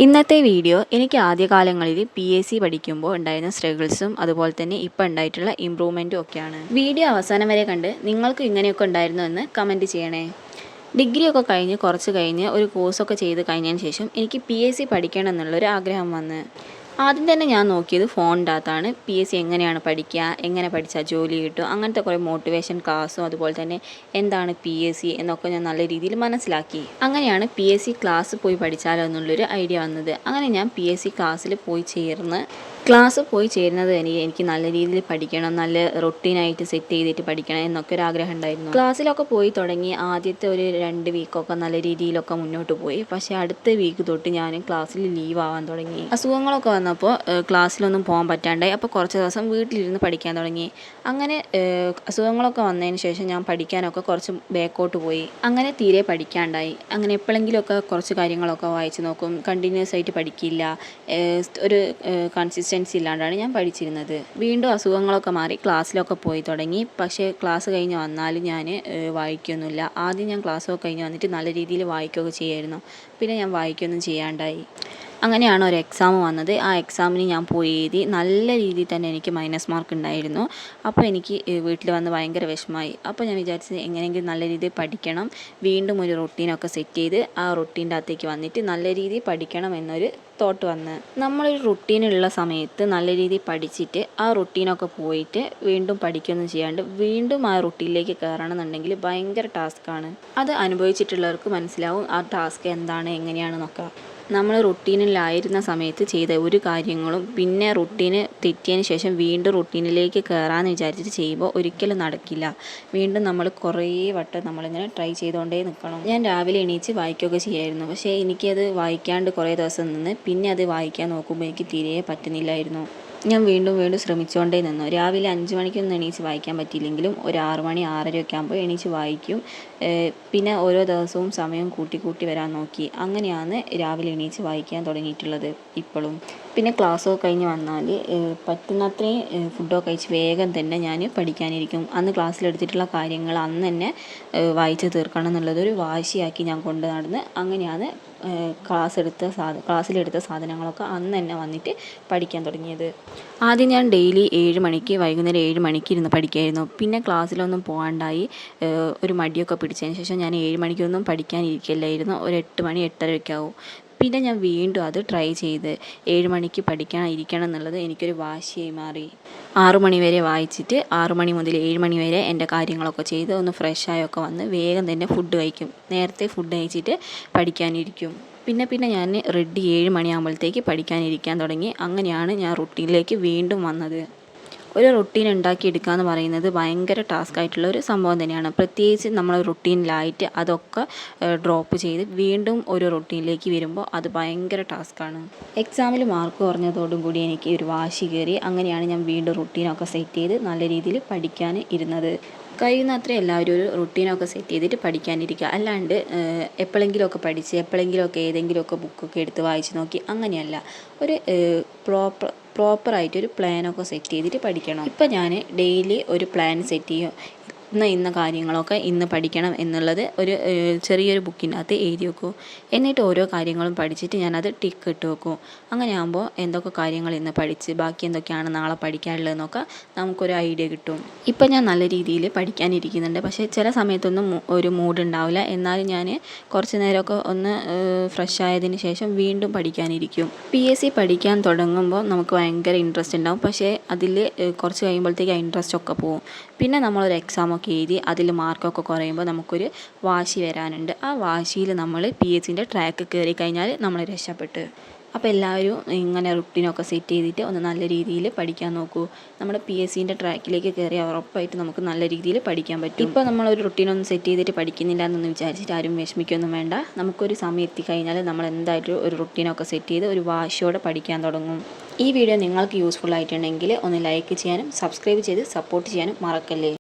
ഇന്നത്തെ വീഡിയോ എനിക്ക് ആദ്യകാലങ്ങളിൽ PSC പഠിക്കുമ്പോൾ ഉണ്ടായിരുന്ന സ്ട്രഗിൾസും അതുപോലെ തന്നെ ഇപ്പോൾ ഉണ്ടായിട്ടുള്ള ഇമ്പ്രൂവ്മെൻറ്റും ഒക്കെയാണ്. വീഡിയോ അവസാനം വരെ കണ്ട് നിങ്ങൾക്ക് ഇങ്ങനെയൊക്കെ ഉണ്ടായിരുന്നോ എന്ന് കമൻറ്റ് ചെയ്യണേ. ഡിഗ്രി ഒക്കെ കുറച്ച് കഴിഞ്ഞ് ഒരു കോഴ്സൊക്കെ ചെയ്ത് കഴിഞ്ഞതിന് ശേഷം എനിക്ക് PSC പഠിക്കണം എന്നുള്ളൊരു ആഗ്രഹം വന്ന്. ആദ്യം തന്നെ ഞാൻ നോക്കിയത് ഫോണിൻ്റെ അകത്താണ് PSC എങ്ങനെയാണ് പഠിക്കുക, എങ്ങനെ പഠിച്ചാൽ ജോലി കിട്ടും, അങ്ങനത്തെ കുറേ മോട്ടിവേഷൻ ക്ലാസ്സും അതുപോലെ തന്നെ എന്താണ് PSC എന്നൊക്കെ ഞാൻ നല്ല രീതിയിൽ മനസ്സിലാക്കി. അങ്ങനെയാണ് PSC ക്ലാസ് പോയി പഠിച്ചാലോ എന്നുള്ളൊരു ഐഡിയ വന്നത്. അങ്ങനെ ഞാൻ PSC ക്ലാസ്സിൽ പോയി ചേരുന്നത് എനിക്ക് നല്ല രീതിയിൽ പഠിക്കണം, നല്ല റൊട്ടീനായിട്ട് സെറ്റ് ചെയ്തിട്ട് പഠിക്കണം എന്നൊക്കെ ഒരു ആഗ്രഹം ഉണ്ടായിരുന്നു. ക്ലാസ്സിലൊക്കെ പോയി തുടങ്ങി ആദ്യത്തെ ഒരു 2 വീക്കൊക്കെ നല്ല രീതിയിലൊക്കെ മുന്നോട്ട് പോയി. പക്ഷേ അടുത്ത വീക്ക് തൊട്ട് ഞാൻ ക്ലാസ്സിൽ ലീവ് ആവാൻ തുടങ്ങി. അസുഖങ്ങളൊക്കെ വന്നപ്പോൾ ക്ലാസ്സിലൊന്നും പോകാൻ പറ്റാണ്ടായി. അപ്പോൾ കുറച്ച് ദിവസം വീട്ടിലിരുന്ന് പഠിക്കാൻ തുടങ്ങി. അങ്ങനെ അസുഖങ്ങളൊക്കെ വന്നതിന് ശേഷം ഞാൻ പഠിക്കാനൊക്കെ കുറച്ച് ബാക്കോട്ട് പോയി. അങ്ങനെ തീരെ പഠിക്കാണ്ടായി. അങ്ങനെ എപ്പോഴെങ്കിലുമൊക്കെ കുറച്ച് കാര്യങ്ങളൊക്കെ വായിച്ച് നോക്കും. കണ്ടിന്യൂസ് ആയിട്ട് പഠിക്കില്ല. ഒരു കൺസിസ്റ്റൻസി ഇല്ലാണ്ടാണ് ഞാൻ പഠിച്ചിരുന്നത്. വീണ്ടും അസുഖങ്ങളൊക്കെ മാറി ക്ലാസ്സിലൊക്കെ പോയി തുടങ്ങി. പക്ഷേ ക്ലാസ് കഴിഞ്ഞ് വന്നാലും ഞാൻ വായിക്കൊന്നുമില്ല. ആദ്യം ഞാൻ ക്ലാസ്സൊക്കെ കഴിഞ്ഞ് വന്നിട്ട് നല്ല രീതിയിൽ വായിക്കുകയൊക്കെ ചെയ്യായിരുന്നു. പിന്നെ ഞാൻ വായിക്കുകയൊന്നും ചെയ്യാണ്ടായി. അങ്ങനെയാണ് ഒരു എക്സാം വന്നത്. ആ എക്സാമിന് ഞാൻ പോയി എഴുതി. നല്ല രീതിയിൽ തന്നെ എനിക്ക് മൈനസ് മാർക്ക് ഉണ്ടായിരുന്നു. അപ്പോൾ എനിക്ക് വീട്ടിൽ വന്ന് ഭയങ്കര വിഷമമായി. അപ്പോൾ ഞാൻ വിചാരിച്ചത് എങ്ങനെയെങ്കിലും നല്ല രീതിയിൽ പഠിക്കണം, വീണ്ടും ഒരു റൊട്ടീനൊക്കെ സെറ്റ് ചെയ്ത് ആ റൊട്ടീൻ്റെ അകത്തേക്ക് വന്നിട്ട് നല്ല രീതിയിൽ പഠിക്കണം എന്നൊരു തോട്ട് വന്ന്. നമ്മളൊരു റൊട്ടീനുള്ള സമയത്ത് നല്ല രീതിയിൽ പഠിച്ചിട്ട് ആ റൊട്ടീനൊക്കെ പോയിട്ട് വീണ്ടും പഠിക്കുകയൊന്നും ചെയ്യാണ്ട് വീണ്ടും ആ റൊട്ടീനിലേക്ക് കയറണമെന്നുണ്ടെങ്കിൽ ഭയങ്കര ടാസ്ക്കാണ്. അത് അനുഭവിച്ചിട്ടുള്ളവർക്ക് മനസ്സിലാവും ആ ടാസ്ക് എന്താണ് എങ്ങനെയാണെന്നൊക്കെ. നമ്മൾ റൊട്ടീനിലായിരുന്ന സമയത്ത് ചെയ്ത ഒരു കാര്യങ്ങളും പിന്നെ റൊട്ടീന് തെറ്റിയതിന് ശേഷം വീണ്ടും റൊട്ടീനിലേക്ക് കയറാമെന്ന് വിചാരിച്ചിട്ട് ചെയ്യുമ്പോൾ ഒരിക്കലും നടക്കില്ല. വീണ്ടും നമ്മൾ കുറേ വട്ടം നമ്മളിങ്ങനെ ട്രൈ ചെയ്തുകൊണ്ടേ നിൽക്കണം. ഞാൻ രാവിലെ എണീച്ച് വായിക്കുകയൊക്കെ ചെയ്യായിരുന്നു. പക്ഷേ എനിക്കത് വായിക്കാണ്ട് കുറേ ദിവസം നിന്ന് പിന്നെ അത് വായിക്കാൻ നോക്കുമ്പോൾ എനിക്ക് തീരെ പറ്റുന്നില്ലായിരുന്നു. ഞാൻ വീണ്ടും ശ്രമിച്ചുകൊണ്ടേ നിന്നു. രാവിലെ 5 മണിക്കൊന്നും എണീച്ച് വായിക്കാൻ പറ്റിയില്ലെങ്കിലും ഒരു 6 മണി 6:30 ഒക്കെ ആകുമ്പോൾ എണീച്ച് വായിക്കും. പിന്നെ ഓരോ ദിവസവും സമയം കൂട്ടി വരാൻ നോക്കി. അങ്ങനെയാണ് രാവിലെ എണീച്ച് വായിക്കാൻ തുടങ്ങിയിട്ടുള്ളത് ഇപ്പോഴും. പിന്നെ ക്ലാസ്സൊക്കെ കഴിഞ്ഞ് വന്നാൽ പറ്റുന്നത്രയും ഫുഡൊക്കെ കഴിച്ച് വേഗം തന്നെ ഞാൻ പഠിക്കാനിരിക്കും. അന്ന് ക്ലാസ്സിലെടുത്തിട്ടുള്ള കാര്യങ്ങൾ അന്ന് തന്നെ വായിച്ച് തീർക്കണം എന്നുള്ളതൊരു വാശിയാക്കി ഞാൻ കൊണ്ട് നടന്ന് അങ്ങനെയാണ് ക്ലാസ്സിലെടുത്ത സാധനങ്ങളൊക്കെ അന്ന് തന്നെ വന്നിട്ട് പഠിക്കാൻ തുടങ്ങിയത്. ആദ്യം ഞാൻ ഡെയിലി 7 മണിക്ക് വൈകുന്നേരം 7 മണിക്ക് ഇരുന്ന് പഠിക്കുമായിരുന്നു. പിന്നെ ക്ലാസ്സിലൊന്നും പോകാണ്ടായി ഒരു മടിയൊക്കെ പിടിച്ചതിന് ശേഷം ഞാൻ 7 മണിക്കൊന്നും പഠിക്കാനിരിക്കില്ലായിരുന്നു. ഒരു 8 മണി 8:30 ഒക്കെ ആവും. പിന്നെ ഞാൻ വീണ്ടും അത് ട്രൈ ചെയ്ത് 7 മണിക്ക് ഇരിക്കണം എന്നുള്ളത് എനിക്കൊരു വാശിയായി മാറി. 6 മണി വരെ വായിച്ചിട്ട് 6 മണി മുതൽ 7 മണി വരെ എൻ്റെ കാര്യങ്ങളൊക്കെ ചെയ്ത് ഒന്ന് ഫ്രഷായൊക്കെ വന്ന് വേഗം തന്നെ ഫുഡ് കഴിക്കും. നേരത്തെ ഫുഡ് കഴിച്ചിട്ട് പഠിക്കാനിരിക്കും. പിന്നെ ഞാൻ റെഡി 7 മണിയാകുമ്പോഴത്തേക്ക് പഠിക്കാനിരിക്കാൻ തുടങ്ങി. അങ്ങനെയാണ് ഞാൻ റൊട്ടീനിലേക്ക് വീണ്ടും വന്നത്. ഒരു റൊട്ടീൻ ഉണ്ടാക്കിയെടുക്കുക എന്ന് പറയുന്നത് ഭയങ്കര ടാസ്ക് ആയിട്ടുള്ള ഒരു സംഭവം തന്നെയാണ്. പ്രത്യേകിച്ച് നമ്മൾ റൊട്ടീനിലായിട്ട് അതൊക്കെ ഡ്രോപ്പ് ചെയ്ത് വീണ്ടും ഒരു റൊട്ടീനിലേക്ക് വരുമ്പോൾ അത് ഭയങ്കര ടാസ്ക്കാണ്. എക്സാമിൽ മാർക്ക് കുറഞ്ഞതോടും കൂടി എനിക്ക് ഒരു വാശി കയറി. അങ്ങനെയാണ് ഞാൻ വീണ്ടും റൊട്ടീനൊക്കെ സെറ്റ് ചെയ്ത് നല്ല രീതിയിൽ പഠിക്കാൻ ഇരുന്നത്. കഴിയുന്നത്ര എല്ലാവരും ഒരു റൊട്ടീനൊക്കെ സെറ്റ് ചെയ്തിട്ട് പഠിക്കാനിരിക്കുക. അല്ലാണ്ട് എപ്പോഴെങ്കിലുമൊക്കെ പഠിച്ച് എപ്പോഴെങ്കിലുമൊക്കെ ഏതെങ്കിലുമൊക്കെ ബുക്കൊക്കെ എടുത്ത് വായിച്ച് നോക്കി അങ്ങനെയല്ല. ഒരു പ്രോപ്പറായിട്ടൊരു പ്ലാനൊക്കെ സെറ്റ് ചെയ്തിട്ട് പഠിക്കണം. ഇപ്പം ഞാൻ ഡെയിലി ഒരു പ്ലാൻ സെറ്റ് ചെയ്യും. ഇന്ന കാര്യങ്ങളൊക്കെ ഇന്ന് പഠിക്കണം എന്നുള്ളത് ഒരു ചെറിയൊരു ബുക്കിനകത്ത് എഴുതി വെക്കും. എന്നിട്ട് ഓരോ കാര്യങ്ങളും പഠിച്ചിട്ട് ഞാനത് ടിക്ക് ഇട്ട് വെക്കും. അങ്ങനെ ആകുമ്പോൾ എന്തൊക്കെ കാര്യങ്ങൾ ഇന്ന് പഠിച്ച് ബാക്കി എന്തൊക്കെയാണ് നാളെ പഠിക്കാനുള്ളതെന്നൊക്കെ നമുക്കൊരു ഐഡിയ കിട്ടും. ഇപ്പം ഞാൻ നല്ല രീതിയിൽ പഠിക്കാനിരിക്കുന്നുണ്ട്. പക്ഷേ ചില സമയത്തൊന്നും ഒരു മൂഡ് ഉണ്ടാവില്ല. എന്നാലും ഞാൻ കുറച്ച് നേരമൊക്കെ ഒന്ന് ഫ്രഷ് ആയതിന് ശേഷം വീണ്ടും പഠിക്കാനിരിക്കും. PSC പഠിക്കാൻ തുടങ്ങുമ്പോൾ നമുക്ക് ഭയങ്കര ഇൻട്രസ്റ്റ് ഉണ്ടാവും. പക്ഷേ അതിൽ കുറച്ച് കഴിയുമ്പോഴത്തേക്ക് ആ ഇൻട്രസ്റ്റ് ഒക്കെ പോകും. പിന്നെ നമ്മളൊരു എക്സാമൊക്കെ എഴുതി അതിൽ മാർക്കൊക്കെ കുറയുമ്പോൾ നമുക്കൊരു വാശി വരാനുണ്ട്. ആ വാശിയിൽ നമ്മൾ PSCൻ്റെ ട്രാക്ക് കയറി കഴിഞ്ഞാൽ നമ്മൾ രക്ഷപ്പെട്ട്. അപ്പോൾ എല്ലാവരും ഇങ്ങനെ റുട്ടീനൊക്കെ സെറ്റ് ചെയ്തിട്ട് ഒന്ന് നല്ല രീതിയിൽ പഠിക്കാൻ നോക്കൂ. നമ്മുടെ PSCൻ്റെ ട്രാക്കിലേക്ക് കയറിയാൽ ഉറപ്പായിട്ട് നമുക്ക് നല്ല രീതിയിൽ പഠിക്കാൻ പറ്റും. ഇപ്പോൾ നമ്മളൊരു റുട്ടീനൊന്നും സെറ്റ് ചെയ്തിട്ട് പഠിക്കുന്നില്ല എന്നൊന്നും വിചാരിച്ചിട്ട് ആരും വിഷമിക്കൊന്നും വേണ്ട. നമുക്കൊരു സമയം എത്തിക്കഴിഞ്ഞാൽ നമ്മൾ എന്തായിട്ടും ഒരു റുട്ടീനൊക്കെ സെറ്റ് ചെയ്ത് ഒരു വാശിയോടെ പഠിക്കാൻ തുടങ്ങും. ഈ വീഡിയോ നിങ്ങൾക്ക് യൂസ്ഫുൾ ആയിട്ടുണ്ടെങ്കിൽ ഒന്ന് ലൈക്ക് ചെയ്യാനും സബ്സ്ക്രൈബ് ചെയ്ത് സപ്പോർട്ട് ചെയ്യാനും മറക്കല്ലേ.